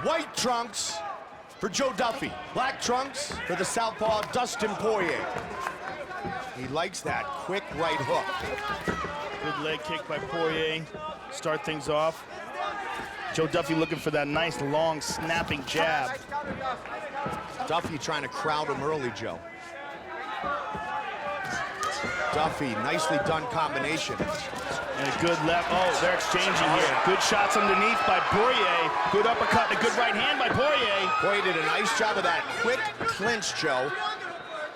White trunks for Joe Duffy. Black trunks for the southpaw Dustin Porье. He likes that quick right hook. Good leg kick by Porьe. Start things off. Joe Duffy looking for that nice, long, snapping jab. Duffy trying to crowd him early, Joe. Duffy, nicely done combination. And a good left. Oh, they're exchanging here. Good shots underneath by Porьe. Good uppercut and a good right hand by Porьe. Porьe did a nice job of that quick clinch, Joe.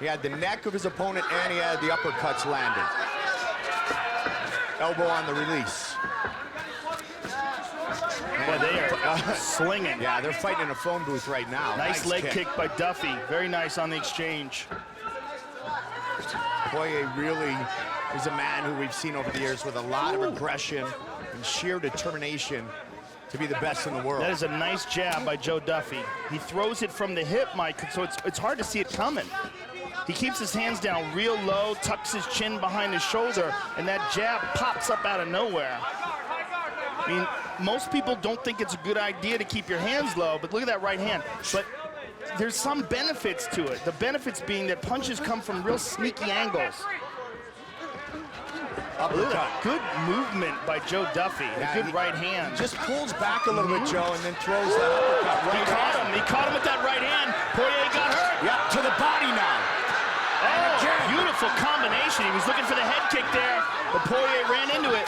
He had the neck of his opponent and he had the uppercuts landed. Elbow on the release. Boy, they are slinging. Yeah, they're fighting in a phone booth right now. Nice leg kick by Duffy. Very nice on the exchange. Porьe really is a man who we've seen over the years with a lot of aggression and sheer determination to be the best in the world. That is a nice jab by Joe Duffy. He throws it from the hip, Mike, so it's hard to see it coming. He keeps his hands down real low, tucks his chin behind his shoulder, and that jab pops up out of nowhere. I mean, most people don't think it's a good idea to keep your hands low, but look at that right hand. But there's some benefits to it. The benefits being that punches come from real sneaky angles. Uppercut. Good movement by Joe Duffy. Yeah, a good right hand. Just pulls back a little bit, Joe, and then throws that uppercut right hand. He caught him with that right hand. Porьe got hurt. Yep, to the body now. Oh, beautiful combination. He was looking for the head kick there, but Porьe ran into it.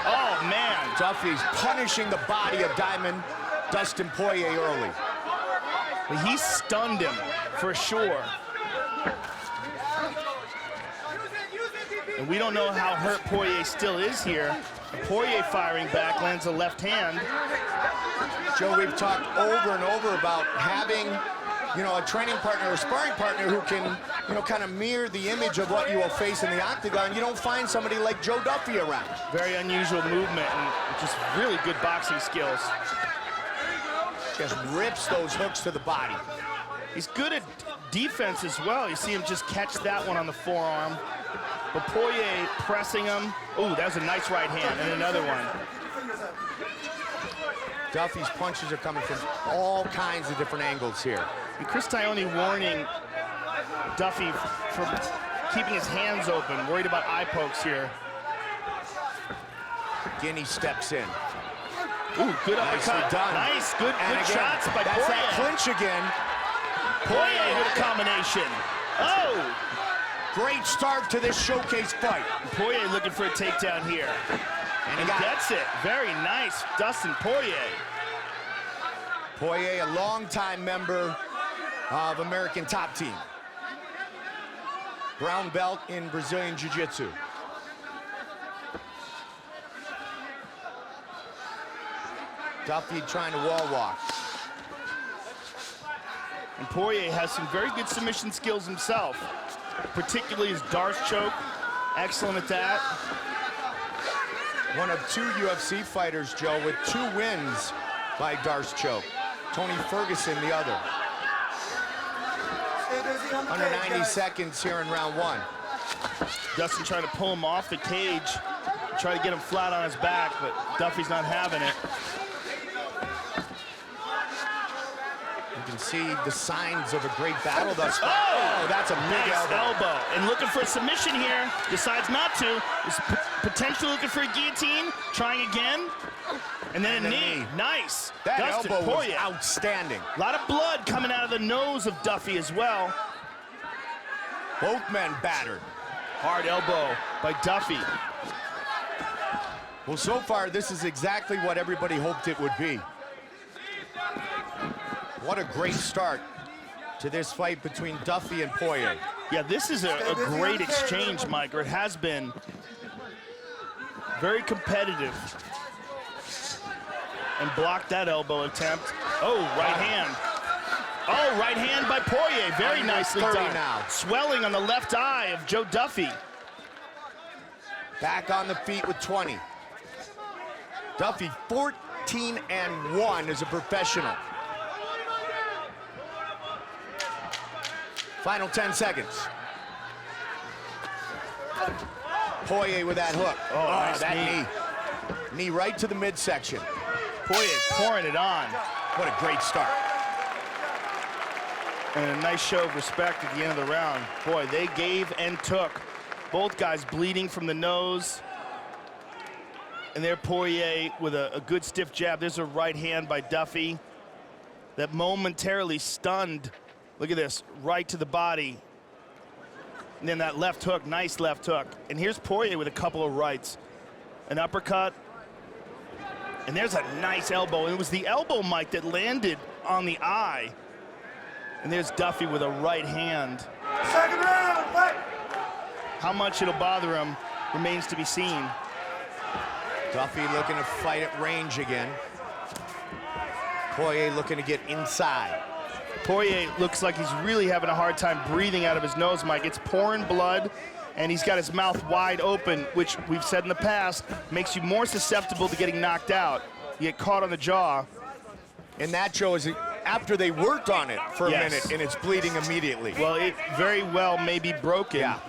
Oh, man. Duffy's punishing the body of Diamond Dustin Porьe early. He stunned him, for sure. And we don't know how hurt Porьe still is here. Porьe firing back, lands a left hand. Joe, we've talked over and over about having, you know, a training partner or sparring partner who can, you know, kind of mirror the image of what you will face in the octagon. You don't find somebody like Joe Duffy around. Very unusual movement and just really good boxing skills. Just rips those hooks to the body. He's good at defense as well. You see him just catch that one on the forearm. But Porьe pressing him. Ooh, that was a nice right hand, and another one. Duffy's punches are coming from all kinds of different angles here. And Chris Tione warning Duffy for keeping his hands open, worried about eye pokes here. Guinea steps in. Ooh, good uppercut. Done. Nice, good again, shots by that's Porьe. That clinch again. Porьe with a combination. Oh! Great start to this showcase fight. Porьe looking for a takedown here. And he gets it. Very nice, Dustin Porьe. Porьe, a longtime member of American Top Team. Brown belt in Brazilian Jiu-Jitsu. Duffy trying to wall walk. And Porьe has some very good submission skills himself, particularly his Darce choke. Excellent at that. One of two UFC fighters, Joe, with 2 wins by Darce choke. Tony Ferguson, the other. Under 90 seconds here in round 1. Dustin trying to pull him off the cage, try to get him flat on his back, but Duffy's not having it. You can see the signs of a great battle thus far. Oh, that's a big elbow. And looking for a submission here, decides not to. Is potentially looking for a guillotine, trying again. And then a knee. Nice. That Dustin elbow was Porьe. outstanding. A lot of blood coming out of the nose of Duffy as well. Both men battered. Hard elbow by Duffy. Well, so far, this is exactly what everybody hoped it would be. What a great start to this fight between Duffy and Porьe. Yeah, this is a great exchange, Mike, or it has been. Very competitive. And blocked that elbow attempt. Oh, right hand. Oh, right hand by Porьe. Very nicely done. Now. Swelling on the left eye of Joe Duffy. Back on the feet with 20. Duffy 14-1 as a professional. Final 10 seconds. Porьe with that hook. Oh, nice that knee. Knee right to the midsection. Porьe pouring it on. What a great start. And a nice show of respect at the end of the round. Boy, they gave and took. Both guys bleeding from the nose. And there Porье with a good stiff jab. There's a right hand by Daffy that momentarily stunned. Look at this, right to the body. And then that left hook, nice left hook. And here's Porьe with a couple of rights. An uppercut. And there's a nice elbow. And it was the elbow, Mike, that landed on the eye. And there's Daffy with a right hand. Second round, fight! How much it'll bother him remains to be seen. Daffy looking to fight at range again. Porьe looking to get inside. Porьe looks like he's really having a hard time breathing out of his nose, Mike. It's pouring blood, and he's got his mouth wide open, which we've said in the past makes you more susceptible to getting knocked out. You get caught on the jaw. And that, Joe, is after they worked on it for a Yes. minute, and it's bleeding immediately. Well, it very well may be broken. Yeah.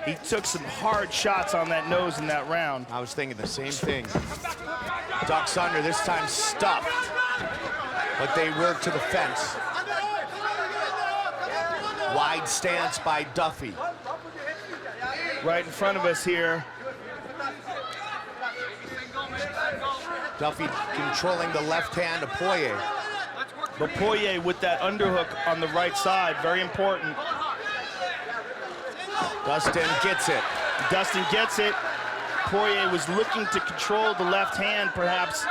He took some hard shots on that nose in that round. I was thinking the same thing. Ducks under, this time stuffed. But they work to the fence. Wide stance by Daffy. Right in front of us here. Daffy controlling the left hand of Porьe. But Porьe with that underhook on the right side, very important. Dustin gets it. Dustin gets it. Porьe was looking to control the left hand, perhaps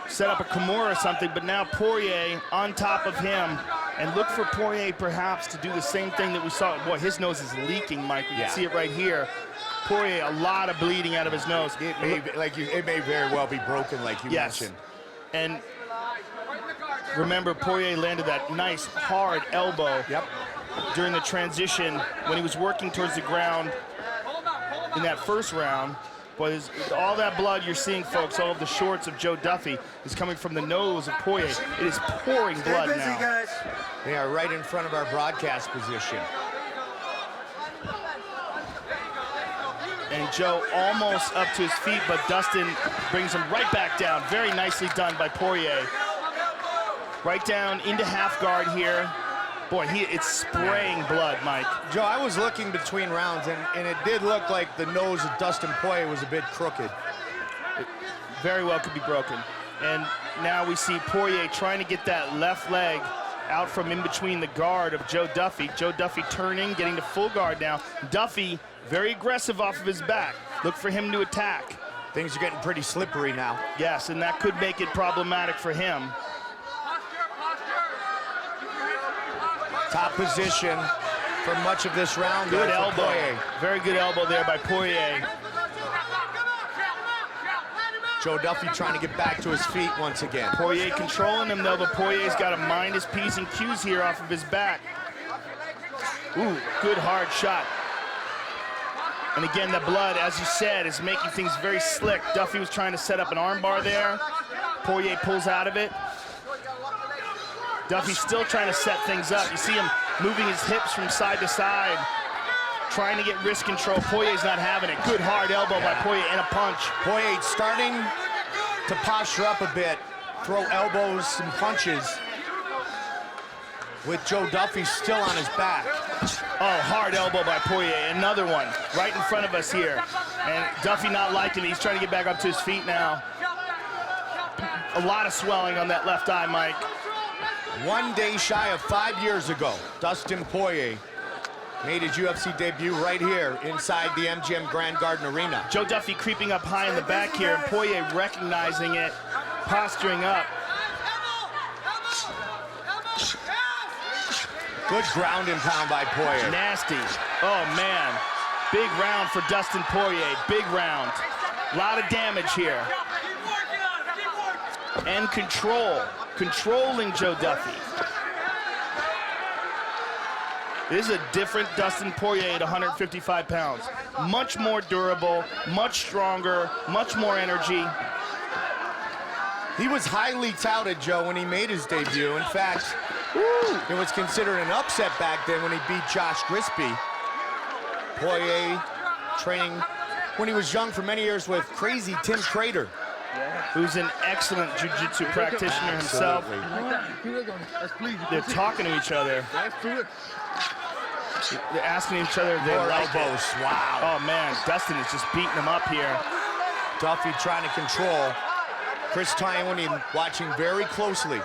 set up a Kimura or something, but now Porьe on top of him. And look for Porьe perhaps to do the same thing that we saw. Boy, his nose is leaking, Mike. You can see it right here. Porьe, a lot of bleeding out of his nose. It may very well be broken, like you mentioned. And remember, Porьe landed that nice, hard elbow during the transition when he was working towards the ground in that first round. But all that blood you're seeing, folks, all of the shorts of Joe Daffy is coming from the nose of Porьe. It is pouring blood now. Guys. They are right in front of our broadcast position. And Joe almost up to his feet, but Dustin brings him right back down. Very nicely done by Porьe. Right down into half guard here. Boy, it's spraying blood, Mike. Joe, I was looking between rounds, and it did look like the nose of Dustin Porьe was a bit crooked. It very well could be broken. And now we see Porьe trying to get that left leg out from in between the guard of Joe Daffy. Joe Daffy turning, getting to full guard now. Daffy very aggressive off of his back. Look for him to attack. Things are getting pretty slippery now. Yes, and that could make it problematic for him. Top position for much of this round. Good there for elbow. Porьe. Very good elbow there by Porьe. Joe Daffy trying to get back to his feet once again. Porьe controlling him though, but Poirier's got to mind his P's and Q's here off of his back. Ooh, good hard shot. And again, the blood, as you said, is making things very slick. Daffy was trying to set up an armbar there. Porьe pulls out of it. Daffy's still trying to set things up. You see him moving his hips from side to side, trying to get wrist control. Poirier's not having it. Good hard elbow by Porьe and a punch. Porьe starting to posture up a bit, throw elbows and punches with Joe Daffy still on his back. Oh, hard elbow by Porьe. Another one right in front of us here. And Daffy not liking it. He's trying to get back up to his feet now. A lot of swelling on that left eye, Mike. 1 day shy of 5 years ago, Dustin Porьe made his UFC debut right here inside the MGM Grand Garden Arena. Joe Daffy creeping up high in the back here, and Porьe recognizing it, posturing up. Good ground and pound by Porьe. Nasty. Oh, man. Big round for Dustin Porьe. Big round. A lot of damage here. And controlling Joe Daffy. This is a different Dustin Porьe at 155 pounds. Much more durable, much stronger, much more energy. He was highly touted, Joe, when he made his debut. In fact, it was considered an upset back then when he beat Josh Grisby. Porьe training when he was young for many years with crazy Tim Crater. who's an excellent jiu-jitsu practitioner himself. They're talking to each other. They're asking each other if they like it. Wow. Oh man, Dustin is just beating him up here. Duffy trying to control. Chris Taiwan watching very closely.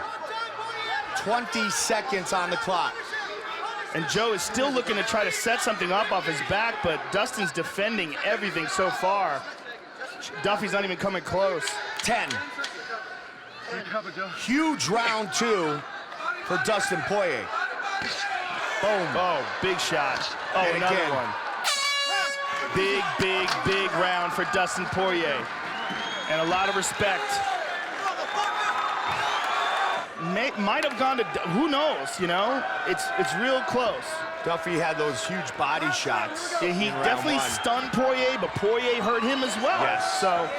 20 seconds on the clock. And Joe is still looking to try to set something up off his back, but Dustin's defending everything so far. Duffy's not even coming close. 10. Huge round 2 for Dustin Porье. Boom. Oh, big shot. Oh, and another again. one. Big, big, big round for Dustin Porьe. And a lot of respect. Might have gone to, who knows, you know? It's real close. Duffy had those huge body shots. Yeah, he definitely stunned Porьe, but Porьe hurt him as well. Yes. So,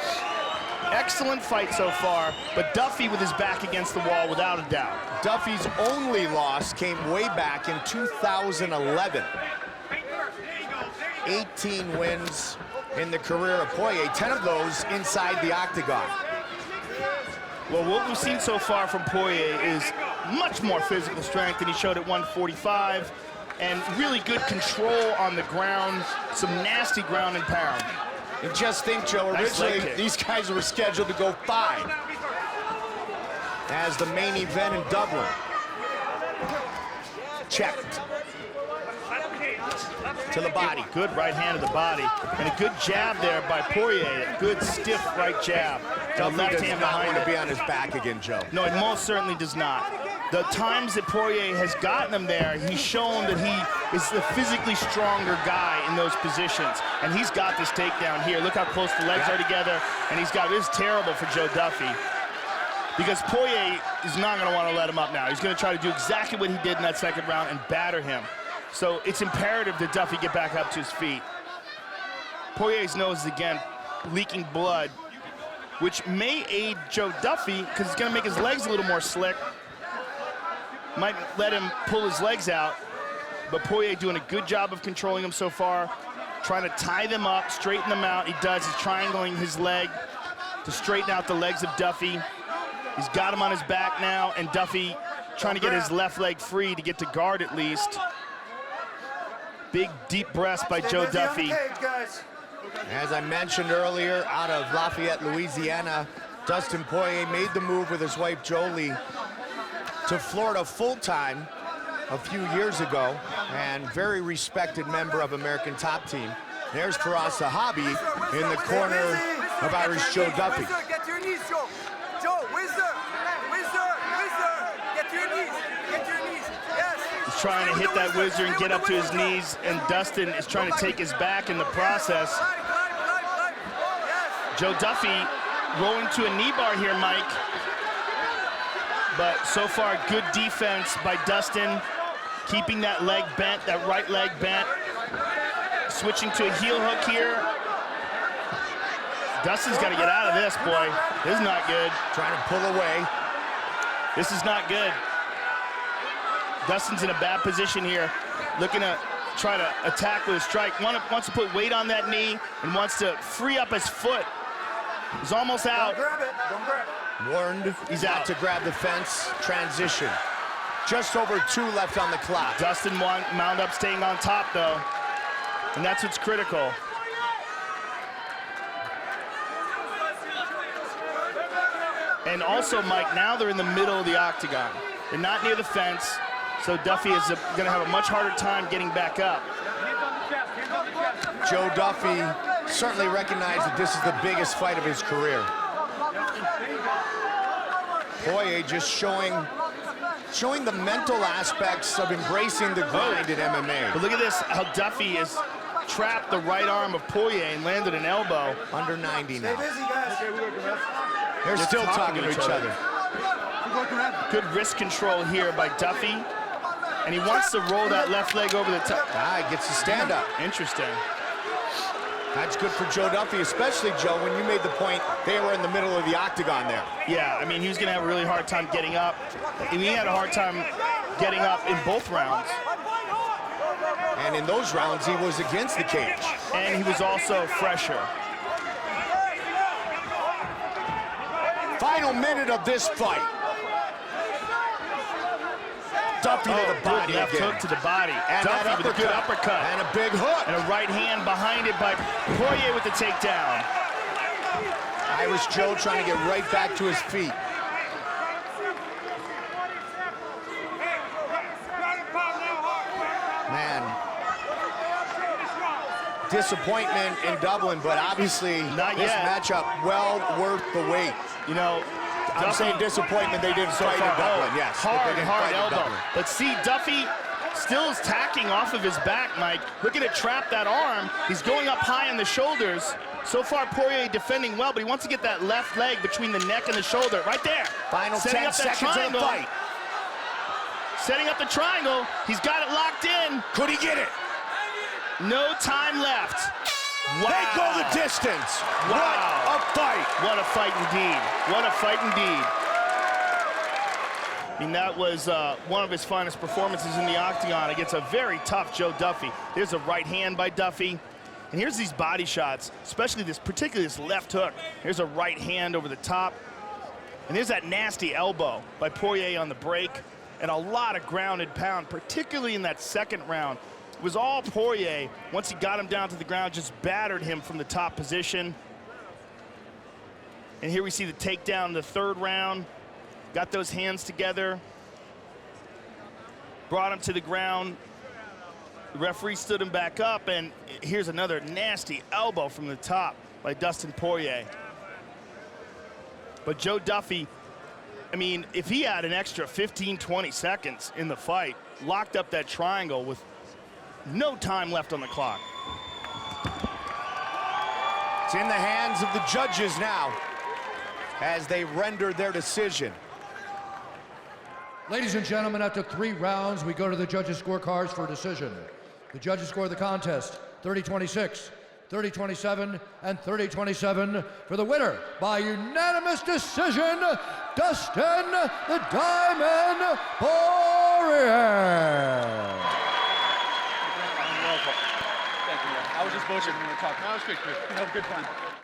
excellent fight so far, but Duffy with his back against the wall without a doubt. Duffy's only loss came way back in 2011. 18 wins in the career of Porьe, 10 of those inside the octagon. Well, what we've seen so far from Porьe is much more physical strength than he showed at 145, and really good control on the ground, some nasty ground and pound. And just think, Joe, originally these guys were scheduled to go 5 as the main event in Dublin. Checked to the body. Good right hand to the body, and a good jab there by Porьe. A good stiff right jab. Duffy left does hand not behind want to it. be on his back again, Joe. No, it most certainly does not. The times that Porьe has gotten him there, he's shown that he is the physically stronger guy in those positions. And he's got this takedown here. Look how close the legs are together. And he's got, this is terrible for Joe Duffy, because Porьe is not going to want to let him up now. He's going to try to do exactly what he did in that second round and batter him. So it's imperative that Duffy get back up to his feet. Porye's nose is again leaking blood, which may aid Joe Duffy because it's going to make his legs a little more slick. Might let him pull his legs out, but Porьe doing a good job of controlling him so far, trying to tie them up, straighten them out. He does. He's triangling his leg to straighten out the legs of Duffy. He's got him on his back now, and Duffy trying to get his left leg free to get to guard at least. Big, deep breath by Joe Duffy. As I mentioned earlier, out of Lafayette, Louisiana, Dustin Porьe made the move with his wife, Jolie, to Florida full-time a few years ago, and very respected member of American Top Team. There's Firas Zahabi in the corner of Irish Joe Duffy. Get your knees, Joe. Joe, whizzer. Get your knees. Get your knees. Yes. He's trying to hit that whizzer and get up to his knees, and Dustin is trying to take his back in the process. Joe Duffy rolling to a knee bar here, Mike. But so far, good defense by Dustin, keeping that leg bent, that right leg bent. Switching to a heel hook here. Dustin's got to get out of this, boy. This is not good. Trying to pull away. This is not good. Dustin's in a bad position here, looking to try to attack with a strike. Wants to put weight on that knee and wants to free up his foot. He's almost out. Don't grab it. Don't grab it. Warned He's not out. to grab the fence. Transition. Just over 2 left on the clock. Dustin wound up staying on top, though, and that's what's critical. And also, Mike, now they're in the middle of the octagon. They're not near the fence, so Duffy is going to have a much harder time getting back up. Joe Duffy certainly recognized that this is the biggest fight of his career. Porьe just showing the mental aspects of embracing the grind in MMA. But look at this, how Duffy has trapped the right arm of Porьe and landed an elbow. Under 90 Stay now. busy, guys. They're still talking to each other. Good wrist control here by Duffy. And he wants to roll that left leg over the top. Ah, he gets the stand up. Interesting. That's good for Joe Duffy, especially, Joe, when you made the point they were in the middle of the octagon there. Yeah, I mean, he was going to have a really hard time getting up. And he had a hard time getting up in both rounds. And in those rounds, he was against the cage. And he was also fresher. final minute of this fight. Duffy to the body left again. hook to the body. And Duffy with a good uppercut. And a big hook. And a right hand behind it by Porье with the takedown. Irish Joe trying to get right back to his feet. Man, disappointment in Dublin, but obviously this matchup well worth the wait. You know, I'm saying disappointment they didn't fight in Dublin, yes. Hard elbow. But see, Duffy still is tacking off of his back, Mike. Looking to trap that arm. He's going up high on the shoulders. So far, Porье defending well, but he wants to get that left leg between the neck and the shoulder. Right there. Final 10 seconds of the fight. Setting up the triangle. He's got it locked in. Could he get it? No time left. Wow. They go the distance. Wow. What a fight. What a fight indeed. What a fight indeed. I mean, that was one of his finest performances in the octagon against a very tough Joe Duffy. There's a right hand by Duffy. And here's these body shots, especially particularly this left hook. Here's a right hand over the top. And there's that nasty elbow by Porьe on the break. And a lot of ground and pound, particularly in that second round. It was all Porьe. Once he got him down to the ground, just battered him from the top position. And here we see the takedown in the third round. Got those hands together. Brought him to the ground. The referee stood him back up, and here's another nasty elbow from the top by Dustin Porьe. But Joe Duffy, I mean, if he had an extra 15, 20 seconds in the fight, locked up that triangle with no time left on the clock. It's in the hands of the judges now as they render their decision. Ladies and gentlemen, after 3 rounds, we go to the judges' scorecards for a decision. The judges score the contest 30-26, 30-27, and 30-27 for the winner by unanimous decision, Dustin the Diamond Porьe. Thank you. I was just bullshitting when we were talking. That was good. Good fun.